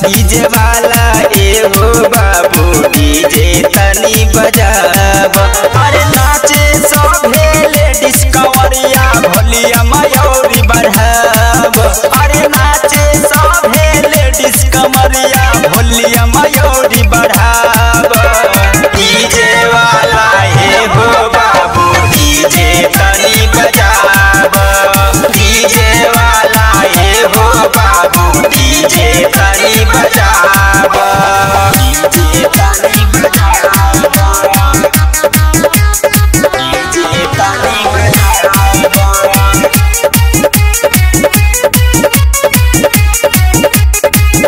DJ वाला ए हो बाबू डीजे तनी बजाब। अरे नाचे सभे लेडीज कंवरिया भोलिया मयूरी बढ़ाब। अरे नाचे सभे लेडीज कंवरिया भोलिया मयूरी बढ़ाब। डीजे वाला ए हो बाबू डीजे तनी बजाब। डीजे वाला ए हो बाबू डीजे तनी बजाब। डीजे तनी बजाब। डीजे तनी बजाब।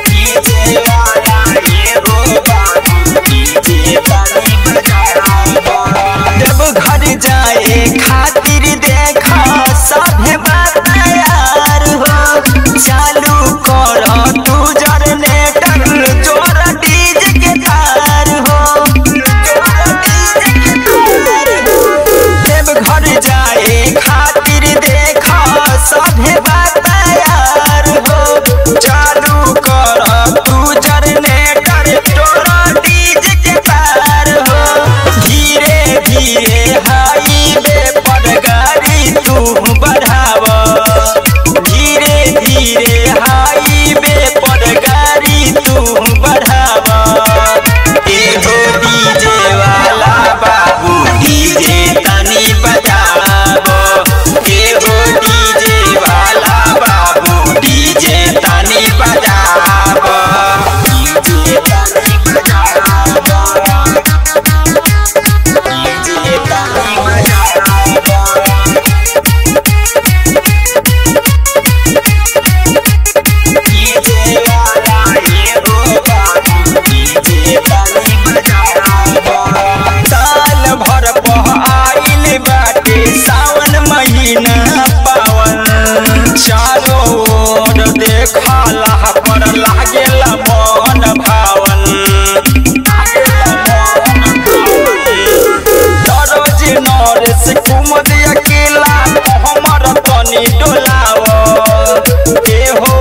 डीजे वाला ए हो बाबू डीजे तनी बजाब। जब घर जाए खातिर देखा सभे बात यार हो। चालू कर तू जनरेटर जोर डीजे के तार हो। जब घर जाए खातिर देखा सभे बात यार हो। चालू कर तू जनरेटर जोर डीजे के तार हो। धीरे धीरे हाईवे पर गाड़ी तू बढ़ाव। धीरे धीरे हाईवे पर गाड़ी तू बढ़ाव। एगो डीजे वाला बाबू डीजे तनी बजाब। एगो डीजे वाला बाबू डीजे तनी बजाब। डीजे तनी बजाब। डीजे तनी बजाब। डीजे वाला ए हो बाबू डीजे तनी बजाब। साल भर पह आइल बाटे सावन महीना पावन। चारों ओर देखला पर लागेला मन भावन। दरोज नरेश कुमद अकेला हमर तनी डोलाव। ए हो